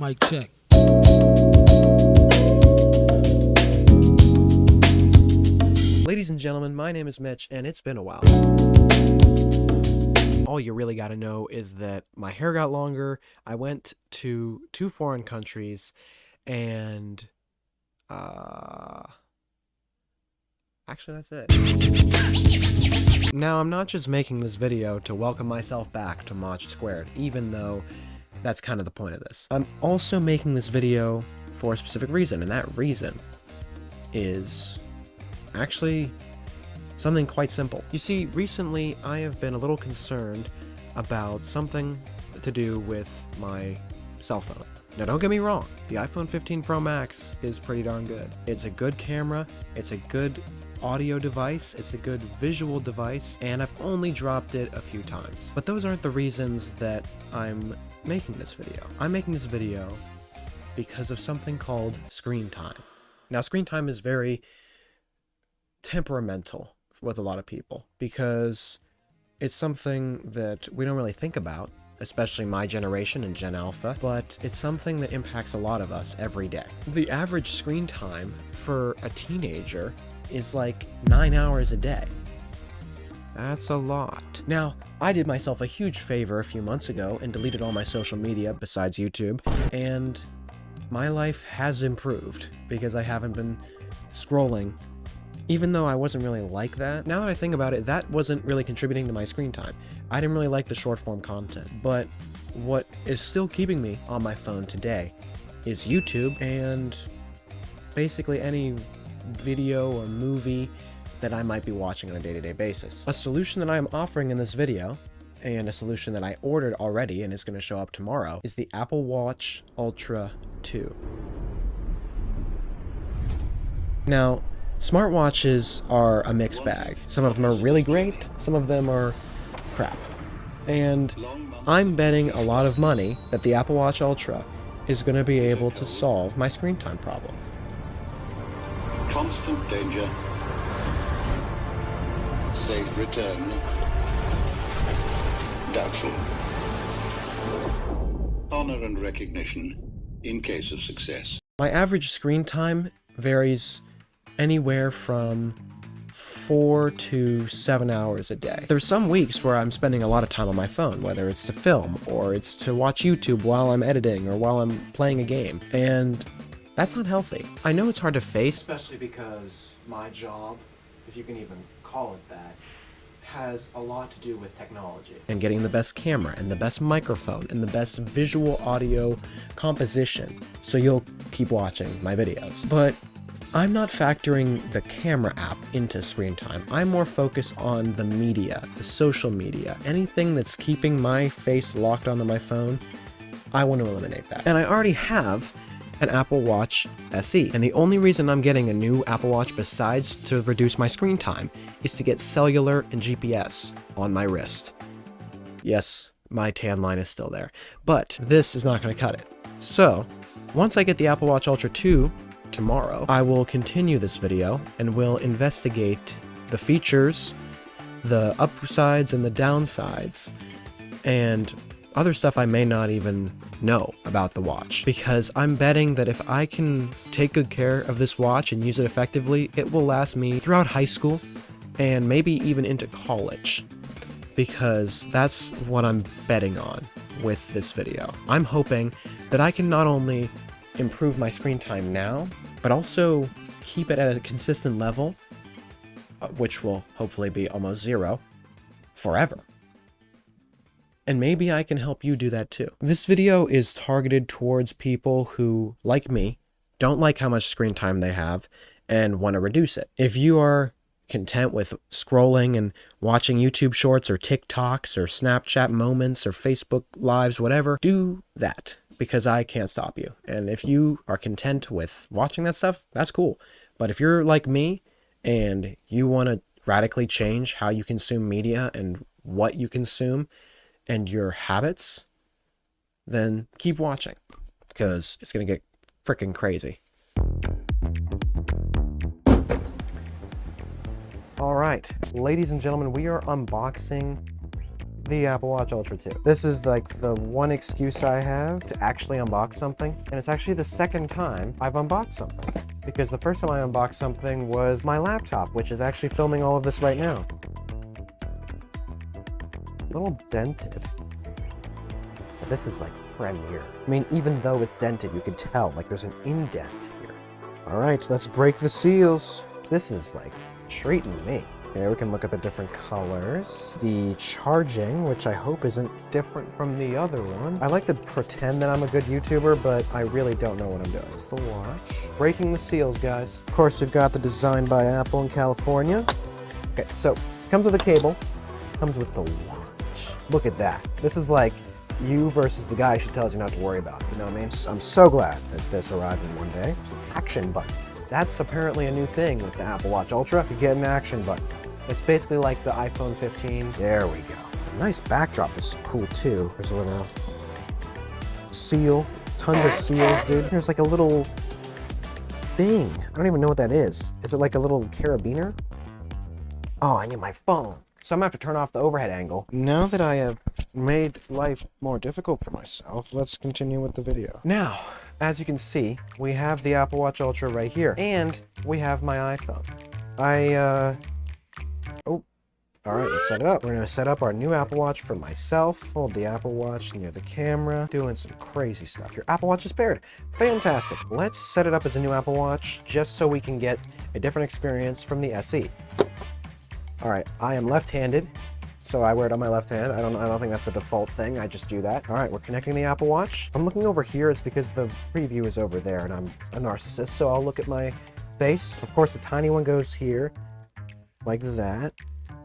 Mic check. Ladies and gentlemen, my name is Mitch, and it's been a while. All you really gotta know is that my hair got longer, I went to 2 foreign countries, and, actually that's it. Now, I'm not just making this video to welcome myself back to Mach Squared, even though that's kind of the point of this. I'm also making this video for a specific reason, and that reason is actually something quite simple. You see, recently I have been a little concerned about something to do with my cell phone. Now, don't get me wrong, the iPhone 15 Pro Max is pretty darn good. It's a good camera, it's a good audio device, it's a good visual device, and I've only dropped it a few times. But those aren't the reasons that I'm making this video. I'm making this video because of something called screen time. Now, screen time is very temperamental with a lot of people because it's something that we don't really think about, especially my generation and Gen Alpha, but it's something that impacts a lot of us every day. The average screen time for a teenager is like 9 hours a day. That's a lot. Now, I did myself a huge favor a few months ago and deleted all my social media besides YouTube, and my life has improved because I haven't been scrolling. Even though I wasn't really like that, now that I think about it, that wasn't really contributing to my screen time. I didn't really like the short form content, but what is still keeping me on my phone today is YouTube and basically any video or movie that I might be watching on a day-to-day basis. A solution that I am offering in this video, and a solution that I ordered already and is going to show up tomorrow, is the Apple Watch Ultra 2. Now, smartwatches are a mixed bag. Some of them are really great, some of them are crap. And I'm betting a lot of money that the Apple Watch Ultra is going to be able to solve my screen time problem. Constant danger. Safe return. Doubtful. Honor and recognition in case of success. My average screen time varies anywhere from 4 to 7 hours a day. There's some weeks where I'm spending a lot of time on my phone, whether it's to film, or it's to watch YouTube while I'm editing, or while I'm playing a game, and that's not healthy. I know it's hard to face, especially because my job, if you can even call it that, has a lot to do with technology. And getting the best camera, and the best microphone, and the best visual audio composition, so you'll keep watching my videos. But I'm not factoring the camera app into screen time. I'm more focused on the media, the social media, anything that's keeping my face locked onto my phone. I want to eliminate that. And I already have an Apple Watch SE, and the only reason I'm getting a new Apple Watch besides to reduce my screen time is to get cellular and GPS on my wrist. Yes, my tan line is still there, but this is not going to cut it. So, once I get the Apple Watch Ultra 2 tomorrow, I will continue this video and will investigate the features, the upsides and the downsides, and other stuff I may not even know about the watch, because I'm betting that if I can take good care of this watch and use it effectively, it will last me throughout high school and maybe even into college, because that's what I'm betting on with this video. I'm hoping that I can not only improve my screen time now, but also keep it at a consistent level, which will hopefully be almost zero, forever. And maybe I can help you do that too. This video is targeted towards people who, like me, don't like how much screen time they have and want to reduce it. If you are content with scrolling and watching YouTube shorts or TikToks or Snapchat moments or Facebook lives, whatever, do that, because I can't stop you. And if you are content with watching that stuff, that's cool. But if you're like me and you want to radically change how you consume media and what you consume, and your habits, then keep watching, because it's gonna get freaking crazy. All right, ladies and gentlemen, we are unboxing the Apple Watch Ultra 2. This is like the one excuse I have to actually unbox something, and it's actually the second time I've unboxed something. Because the first time I unboxed something was my laptop, which is actually filming all of this right now. A little dented. But this is like Premiere. I mean, even though it's dented, you can tell like there's an indent here. All right, let's break the seals. This is like treating me. Here we can look at the different colors. The charging, which I hope isn't different from the other one. I like to pretend that I'm a good YouTuber, but I really don't know what I'm doing. This is the watch. Breaking the seals, guys. Of course, we've got the design by Apple in California. Okay, so comes with a cable, comes with the watch. Look at that. This is like you versus the guy she tells you not to worry about, you know what I mean? I'm so glad that this arrived in one day. It's an action button. That's apparently a new thing with the Apple Watch Ultra. You get an action button. It's basically like the iPhone 15. There we go. The nice backdrop is cool too. There's a little seal. Tons of seals, dude. There's like a little thing. I don't even know what that is. Is it like a little carabiner? Oh, I need my phone. So I'm gonna have to turn off the overhead angle. Now that I have made life more difficult for myself, let's continue with the video. Now, as you can see, we have the Apple Watch Ultra right here, and we have my iPhone. All right, let's set it up. We're gonna set up our new Apple Watch for myself. Hold the Apple Watch near the camera, doing some crazy stuff. Your Apple Watch is paired. Fantastic. Let's set it up as a new Apple Watch just so we can get a different experience from the SE. All right, I am left-handed, so I wear it on my left hand. I don't think that's the default thing. I just do that. All right, we're connecting the Apple Watch. I'm looking over here. It's because the preview is over there, and I'm a narcissist, so I'll look at my face. Of course, the tiny one goes here, like that.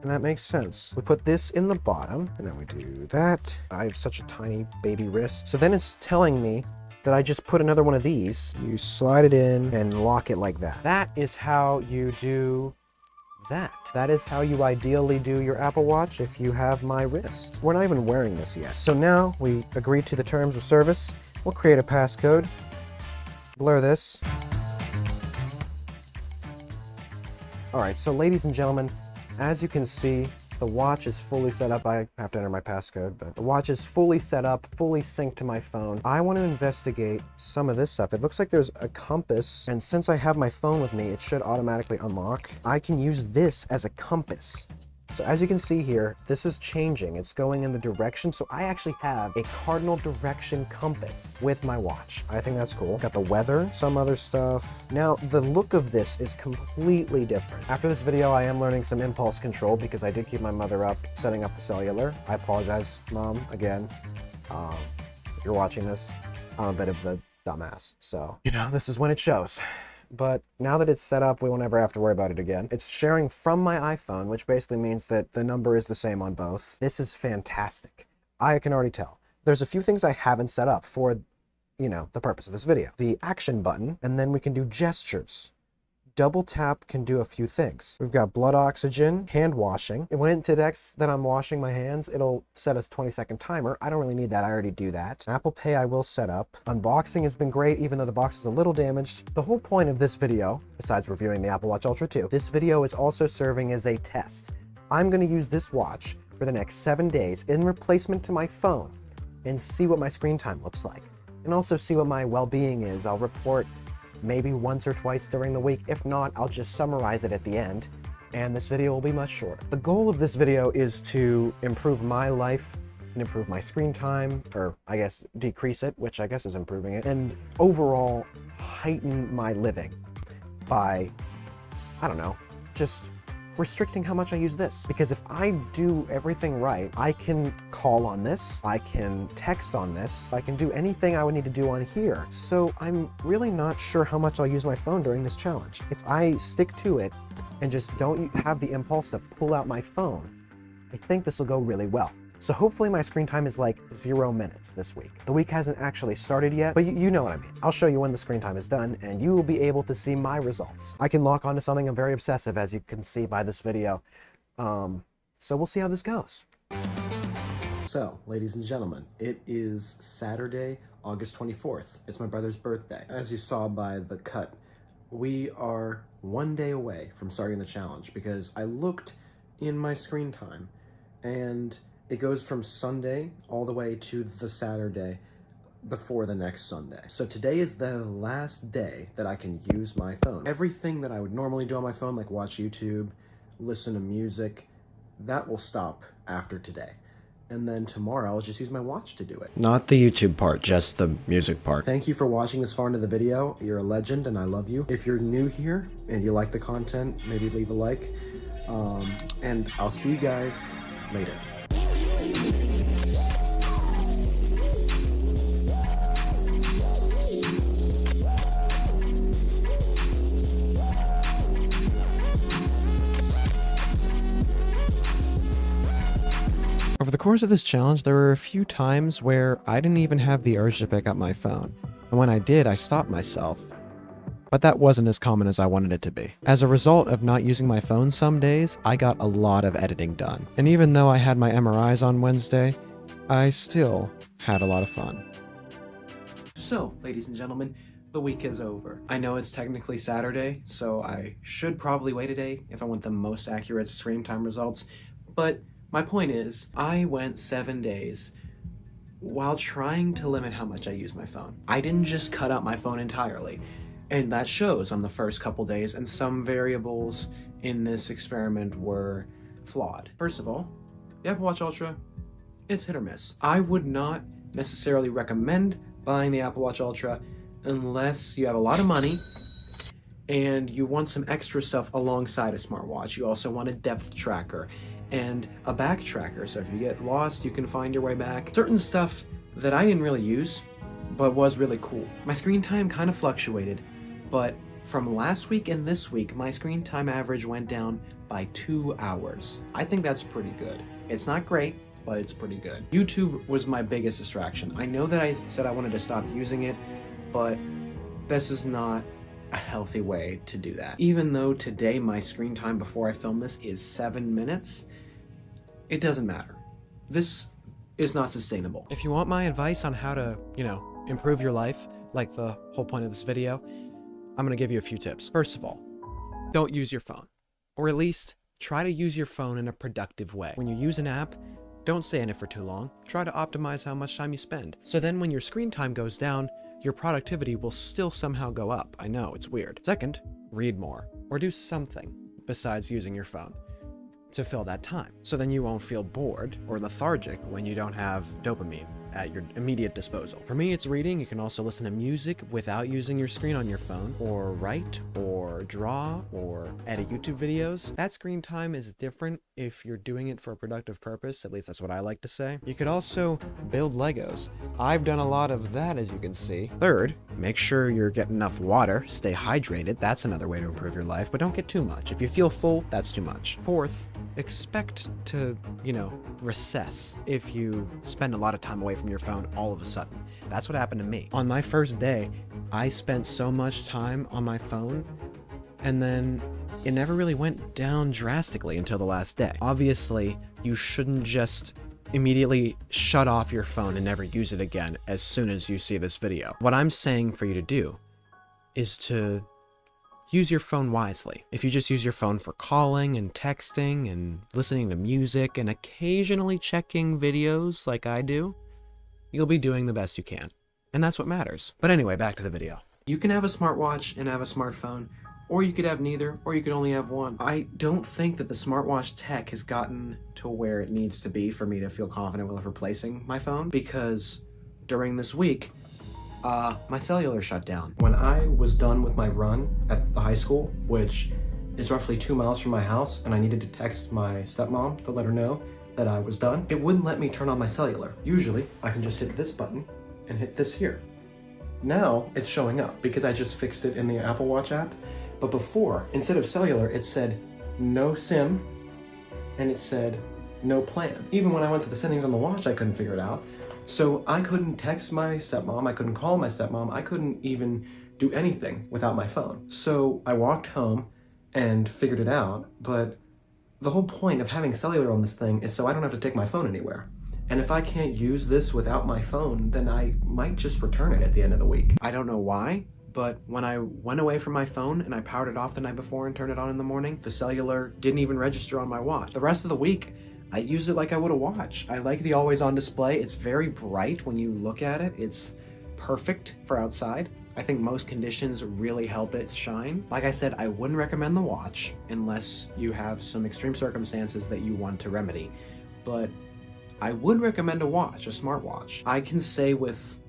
And that makes sense. We put this in the bottom, and then we do that. I have such a tiny baby wrist. So then it's telling me that I just put another one of these. You slide it in and lock it like that. That is how you do that. That is how you ideally do your Apple Watch if you have my wrist. We're not even wearing this yet. So now we agree to the terms of service. We'll create a passcode. Blur this. All right, so ladies and gentlemen, as you can see, the watch is fully set up. I have to enter my passcode, but the watch is fully set up, fully synced to my phone. I want to investigate some of this stuff. It looks like there's a compass, and since I have my phone with me, it should automatically unlock. I can use this as a compass. So as you can see here, this is changing. It's going in the direction. So I actually have a cardinal direction compass with my watch. I think that's cool. Got the weather, some other stuff. Now, the look of this is completely different. After this video, I am learning some impulse control because I did keep my mother up setting up the cellular. I apologize, Mom, again. If you're watching this, I'm a bit of a dumbass. So, you know, this is when it shows. But now that it's set up, we won't ever have to worry about it again. It's sharing from my iPhone, which basically means that the number is the same on both. This is fantastic. I can already tell. There's a few things I haven't set up for, you know, the purpose of this video. The action button, and then we can do gestures. Double tap can do a few things. We've got blood oxygen, hand washing. When it detects that I'm washing my hands, it'll set a 20-second timer. I don't really need that, I already do that. Apple Pay I will set up. Unboxing has been great, even though the box is a little damaged. The whole point of this video, besides reviewing the Apple Watch Ultra 2, this video is also serving as a test. I'm gonna use this watch for the next 7 days in replacement to my phone and see what my screen time looks like. And also see what my well-being is. I'll report maybe once or twice during the week. If not, I'll just summarize it at the end, and this video will be much shorter. The goal of this video is to improve my life and improve my screen time, or I guess decrease it, which I guess is improving it, and overall heighten my living by, I don't know, just restricting how much I use this. Because if I do everything right, I can call on this, I can text on this, I can do anything I would need to do on here. So I'm really not sure how much I'll use my phone during this challenge. If I stick to it and just don't have the impulse to pull out my phone, I think this will go really well. So hopefully my screen time is like 0 minutes this week. The week hasn't actually started yet, but you know what I mean. I'll show you when the screen time is done, and you will be able to see my results. I can lock onto something. I'm very obsessive, as you can see by this video. So we'll see how this goes. So, ladies and gentlemen, it is Saturday, August 24th. It's my brother's birthday. As you saw by the cut, we are 1 day away from starting the challenge because I looked in my screen time, and It goes from Sunday all the way to the Saturday before the next Sunday. So today is the last day that I can use my phone. Everything that I would normally do on my phone, like watch YouTube, listen to music, that will stop after today. And then tomorrow I'll just use my watch to do it. Not the YouTube part, just the music part. Thank you for watching this far into the video. You're a legend and I love you. If you're new here and you like the content, maybe leave a like. And I'll see you guys later. Over the course of this challenge, there were a few times where I didn't even have the urge to pick up my phone, and when I did, I stopped myself. But that wasn't as common as I wanted it to be. As a result of not using my phone some days, I got a lot of editing done. And even though I had my MRIs on Wednesday, I still had a lot of fun. So, ladies and gentlemen, the week is over. I know it's technically Saturday, so I should probably wait a day if I want the most accurate screen time results, but my point is, I went 7 days while trying to limit how much I use my phone. I didn't just cut out my phone entirely, and that shows on the first couple days, and some variables in this experiment were flawed. First of all, the Apple Watch Ultra, it's hit or miss. I would not necessarily recommend buying the Apple Watch Ultra unless you have a lot of money and you want some extra stuff alongside a smartwatch. You also want a depth tracker and a back tracker, so if you get lost, you can find your way back. Certain stuff that I didn't really use, but was really cool. My screen time kind of fluctuated, but from last week and this week, my screen time average went down by 2 hours. I think that's pretty good. It's not great, but it's pretty good. YouTube was my biggest distraction. I know that I said I wanted to stop using it, but this is not a healthy way to do that. Even though today my screen time before I film this is 7 minutes, it doesn't matter. This is not sustainable. If you want my advice on how to, improve your life, like the whole point of this video, I'm gonna give you a few tips. First of all, don't use your phone. Or at least, try to use your phone in a productive way. When you use an app, don't stay in it for too long. Try to optimize how much time you spend. So then when your screen time goes down, your productivity will still somehow go up. I know, it's weird. Second, read more. Or do something besides using your phone to fill that time. So then you won't feel bored or lethargic when you don't have dopamine at your immediate disposal. For me, it's reading. You can also listen to music without using your screen on your phone, or write, or draw, or edit YouTube videos. That screen time is different if you're doing it for a productive purpose. At least that's what I like to say. You could also build Legos. I've done a lot of that, as you can see. Third, make sure you're getting enough water. Stay hydrated. That's another way to improve your life, but don't get too much. If you feel full, that's too much. Fourth, expect to, recess if you spend a lot of time away from your phone all of a sudden. That's what happened to me. On my first day, I spent so much time on my phone, and then it never really went down drastically until the last day. Obviously, you shouldn't just immediately shut off your phone and never use it again as soon as you see this video. What I'm saying for you to do is to use your phone wisely. If you just use your phone for calling and texting and listening to music and occasionally checking videos like I do, you'll be doing the best you can. And that's what matters. But anyway, back to the video. You can have a smartwatch and have a smartphone, or you could have neither, or you could only have one. I don't think that the smartwatch tech has gotten to where it needs to be for me to feel confident with replacing my phone, because during this week, my cellular shut down. When I was done with my run at the high school, which is roughly 2 miles from my house, and I needed to text my stepmom to let her know that I was done, it wouldn't let me turn on my cellular. Usually, I can just hit this button and hit this here. Now, it's showing up because I just fixed it in the Apple Watch app. But before, instead of cellular, it said no SIM, and it said no plan. Even when I went to the settings on the watch, I couldn't figure it out. So I couldn't text my stepmom, I couldn't call my stepmom, I couldn't even do anything without my phone. So I walked home and figured it out, but the whole point of having cellular on this thing is so I don't have to take my phone anywhere. And if I can't use this without my phone, then I might just return it at the end of the week. I don't know why, but when I went away from my phone and I powered it off the night before and turned it on in the morning, the cellular didn't even register on my watch. The rest of the week, I use it like I would a watch. I like the always on display. It's very bright when you look at it. It's perfect for outside. I think most conditions really help it shine. Like I said, I wouldn't recommend the watch unless you have some extreme circumstances that you want to remedy. But I would recommend a watch, a smartwatch. I can say with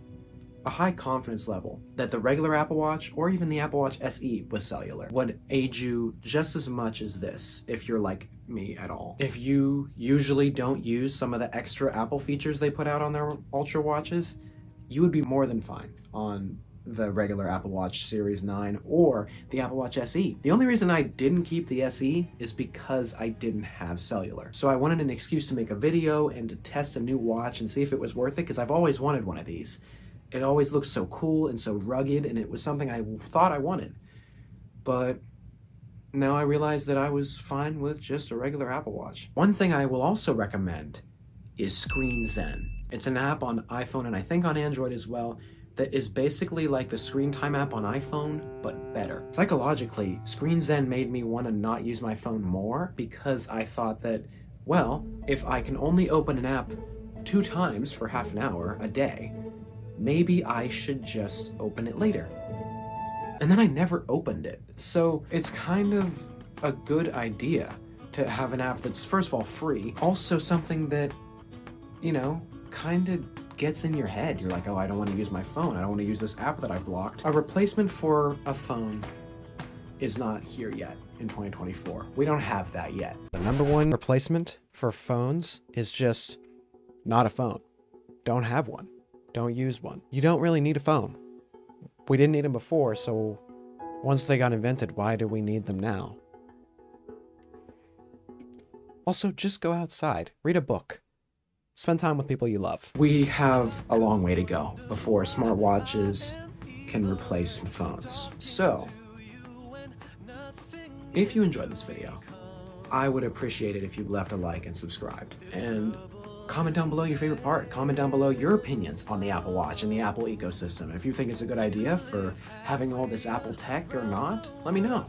a high confidence level that the regular Apple Watch or even the Apple Watch SE with cellular would aid you just as much as this if you're like me at all. If you usually don't use some of the extra Apple features they put out on their Ultra watches, you would be more than fine on the regular Apple Watch Series 9 or the Apple Watch SE. The only reason I didn't keep the SE is because I didn't have cellular. So I wanted an excuse to make a video and to test a new watch and see if it was worth it, because I've always wanted one of these. It always looks so cool and so rugged, and it was something I thought I wanted. But now I realize that I was fine with just a regular Apple Watch. One thing I will also recommend is ScreenTimes. It's an app on iPhone and I think on Android as well that is basically like the Screen Time app on iPhone, but better. Psychologically, ScreenTimes made me want to not use my phone more because I thought that, well, if I can only open an app 2 times for half an hour a day, maybe I should just open it later. And then I never opened it. So it's kind of a good idea to have an app that's first of all free, also something that, you know, kind of gets in your head. You're like, oh, I don't want to use my phone. I don't want to use this app that I blocked. A replacement for a phone is not here yet in 2024. We don't have that yet. The number one replacement for phones is just not a phone. Don't have one. Don't use one. You don't really need a phone. We didn't need them before, so once they got invented, why do we need them now? Also, just go outside. Read a book. Spend time with people you love. We have a long way to go before smartwatches can replace phones. So, if you enjoyed this video, I would appreciate it if you left a like and subscribed. And comment down below your favorite part. Comment down below your opinions on the Apple Watch and the Apple ecosystem. If you think it's a good idea for having all this Apple tech or not, let me know.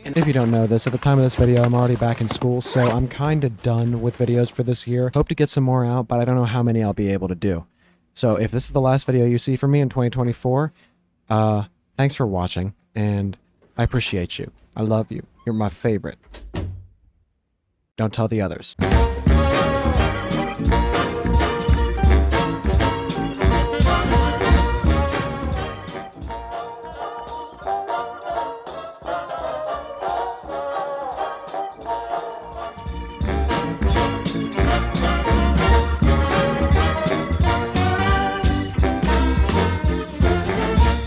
And if you don't know this, at the time of this video, I'm already back in school, so I'm kind of done with videos for this year. Hope to get some more out, but I don't know how many I'll be able to do. So if this is the last video you see from me in 2024, thanks for watching, and I appreciate you. I love you. You're my favorite. Don't tell the others.